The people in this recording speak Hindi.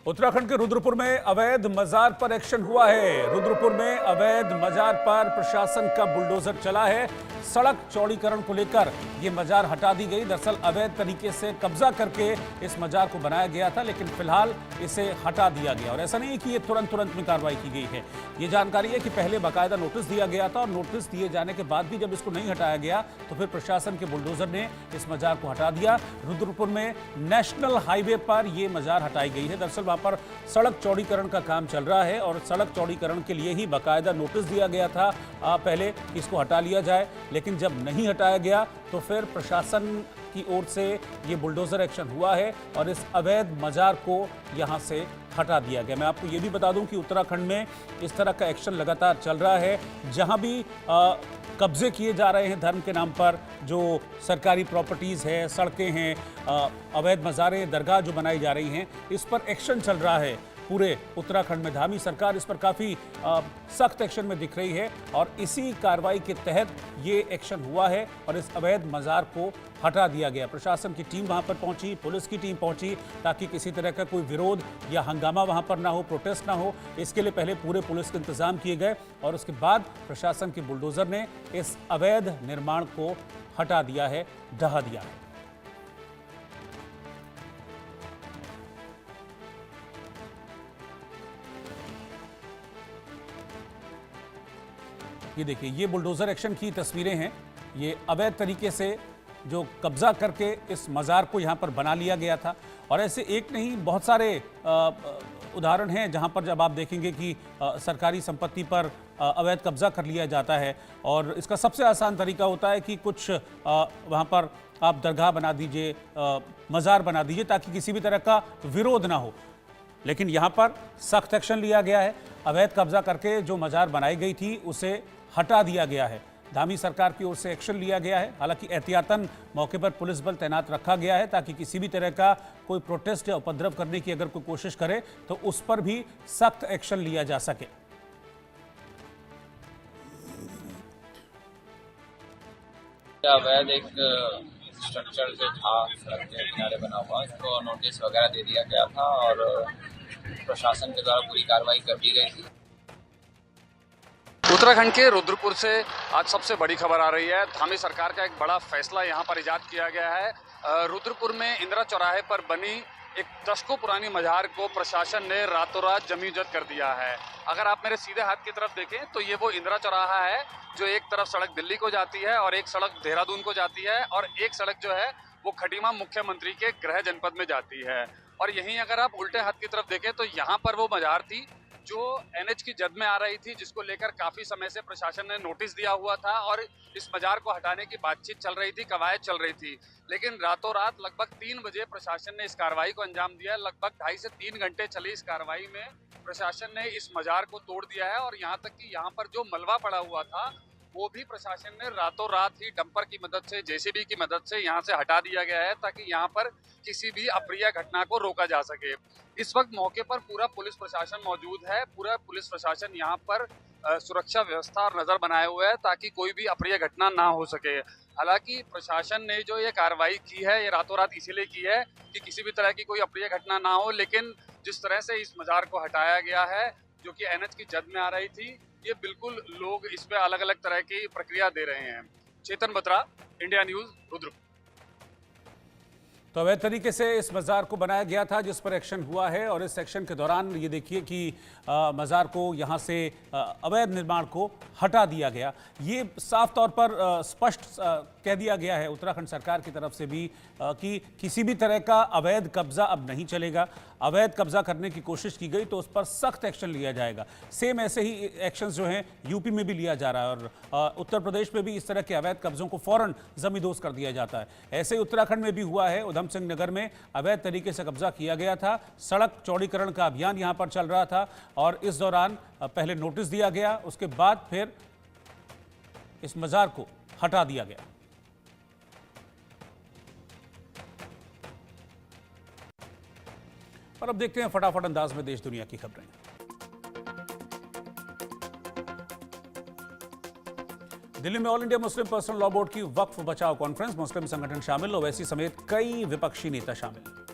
उत्तराखंड के रुद्रपुर में अवैध मजार पर एक्शन हुआ है। रुद्रपुर में अवैध मजार पर प्रशासन का बुलडोजर चला है। सड़क चौड़ीकरण को लेकर यह मजार हटा दी गई। दरअसल अवैध तरीके से कब्जा करके इस मजार को बनाया गया था, लेकिन फिलहाल इसे हटा दिया गया। और ऐसा नहीं है कि ये तुरंत में कार्रवाई की गई है। ये जानकारी है कि पहले बाकायदा नोटिस दिया गया था और नोटिस दिए जाने के बाद भी जब इसको नहीं हटाया गया तो फिर प्रशासन के बुलडोजर ने इस मजार को हटा दिया। रुद्रपुर में नेशनल हाईवे पर यह मजार हटाई गई है। दरअसल वहां पर सड़क चौड़ीकरण का काम चल रहा है और सड़क चौड़ीकरण के लिए ही बाकायदा नोटिस दिया गया था पहले इसको हटा लिया जाए, लेकिन जब नहीं हटाया गया तो फिर प्रशासन की ओर से ये बुलडोजर एक्शन हुआ है और इस अवैध मजार को यहां से हटा दिया गया। मैं आपको ये भी बता दूं कि उत्तराखंड में इस तरह का एक्शन लगातार चल रहा है। जहां भी कब्जे किए जा रहे हैं धर्म के नाम पर, जो सरकारी प्रॉपर्टीज़ है, सड़कें हैं, अवैध मज़ारें, दरगाह जो बनाई जा रही हैं, इस पर एक्शन चल रहा है पूरे उत्तराखंड में। धामी सरकार इस पर काफ़ी सख्त एक्शन में दिख रही है और इसी कार्रवाई के तहत ये एक्शन हुआ है और इस अवैध मज़ार को हटा दिया गया। प्रशासन की टीम वहां पर पहुंची, पुलिस की टीम पहुंची, ताकि किसी तरह का कोई विरोध या हंगामा वहां पर ना हो, प्रोटेस्ट ना हो। इसके लिए पहले पूरे पुलिस के इंतजाम किए गए और उसके बाद प्रशासन के बुलडोजर ने इस अवैध निर्माण को हटा दिया है, ढहा दिया है। ये देखिए, ये बुलडोजर एक्शन की तस्वीरें हैं। ये अवैध तरीके से जो कब्जा करके इस मज़ार को यहाँ पर बना लिया गया था। और ऐसे एक नहीं, बहुत सारे उदाहरण हैं जहाँ पर जब आप देखेंगे कि सरकारी संपत्ति पर अवैध कब्जा कर लिया जाता है। और इसका सबसे आसान तरीका होता है कि कुछ वहाँ पर आप दरगाह बना दीजिए, मज़ार बना दीजिए, ताकि किसी भी तरह का विरोध ना हो। लेकिन यहाँ पर सख्त एक्शन लिया गया है। अवैध कब्जा करके जो मज़ार बनाई गई थी उसे हटा दिया गया है। धामी सरकार की ओर से एक्शन लिया गया है। हालांकि एहतियातन मौके पर पुलिस बल तैनात रखा गया है, ताकि किसी भी तरह का कोई प्रोटेस्ट या उपद्रव करने की अगर कोई कोशिश करे तो उस पर भी सख्त एक्शन लिया जा सके। अवैध एक स्ट्रक्चर जो था सड़क के किनारे बना हुआ, उसको नोटिस वगैरह दे दिया गया था और प्रशासन के द्वारा पूरी कार्रवाई कर दी गई थी। उत्तराखंड के रुद्रपुर से आज सबसे बड़ी खबर आ रही है। धामी सरकार का एक बड़ा फैसला यहाँ पर इजाद किया गया है। रुद्रपुर में इंदिरा चौराहे पर बनी एक दशकों पुरानी मजार को प्रशासन ने रातों रात जमीजद कर दिया है। अगर आप मेरे सीधे हाथ की तरफ देखें तो ये वो इंदिरा चौराहा है जो एक तरफ सड़क दिल्ली को जाती है और एक सड़क देहरादून को जाती है और एक सड़क जो है वो खटीमा मुख्यमंत्री के गृह जनपद में जाती है। और यहीं अगर आप उल्टे हाथ की तरफ देखें तो यहाँ पर वो मजार थी जो एनएच की जद में आ रही थी, जिसको लेकर काफी समय से प्रशासन ने नोटिस दिया हुआ था और इस मजार को हटाने की बातचीत चल रही थी, कवायद चल रही थी। लेकिन रातों रात लगभग 3 बजे प्रशासन ने इस कार्रवाई को अंजाम दिया। लगभग 2.5 से 3 घंटे चली इस कार्रवाई में प्रशासन ने इस मजार को तोड़ दिया है और यहाँ तक कि यहाँ पर जो मलबा पड़ा हुआ था वो भी प्रशासन ने रातों रात ही डंपर की मदद से, जेसीबी की मदद से यहाँ से हटा दिया गया है, ताकि यहाँ पर किसी भी अप्रिय घटना को रोका जा सके। इस वक्त मौके पर पूरा पुलिस प्रशासन मौजूद है। पूरा पुलिस प्रशासन यहाँ पर सुरक्षा व्यवस्था और नजर बनाए हुए है, ताकि कोई भी अप्रिय घटना ना हो सके। हालांकि प्रशासन ने जो ये कार्रवाई की है ये रातों रात इसीलिए की है कि किसी भी तरह की कोई अप्रिय घटना ना हो। लेकिन जिस तरह से इस मजार को हटाया गया है, जो कि एनएच की जद में आ रही थी, ये बिल्कुल लोग इस पे अलग अलग तरह की प्रक्रिया दे रहे हैं। चेतन बत्रा, इंडिया न्यूज, रुद्रपुर। तो अवैध तरीके से इस मज़ार को बनाया गया था, जिस पर एक्शन हुआ है और इस एक्शन के दौरान ये देखिए कि मज़ार को यहाँ से अवैध निर्माण को हटा दिया गया। ये साफ तौर पर स्पष्ट कह दिया गया है उत्तराखंड सरकार की तरफ से भी कि किसी भी तरह का अवैध कब्जा अब नहीं चलेगा। अवैध कब्जा करने की कोशिश की गई तो उस पर सख्त एक्शन लिया जाएगा। सेम ऐसे ही एक्शंस जो हैं यूपी में भी लिया जा रहा है और उत्तर प्रदेश में भी इस तरह के अवैध कब्जों को फौरन जमींदोज कर दिया जाता है। ऐसे ही उत्तराखंड में भी हुआ है। उधम सिंह नगर में अवैध तरीके से कब्जा किया गया था। सड़क चौड़ीकरण का अभियान यहां पर चल रहा था और इस दौरान पहले नोटिस दिया गया, उसके बाद फिर इस मजार को हटा दिया गया। और अब देखते हैं फटाफट अंदाज में देश दुनिया की खबरें। दिल्ली में all India Muslim personal law board की वक्फ बचाओ कॉन्फ्रेंस, मुस्लिम संगठन शामिल, ओवैसी समेत कई विपक्षी नेता शामिल।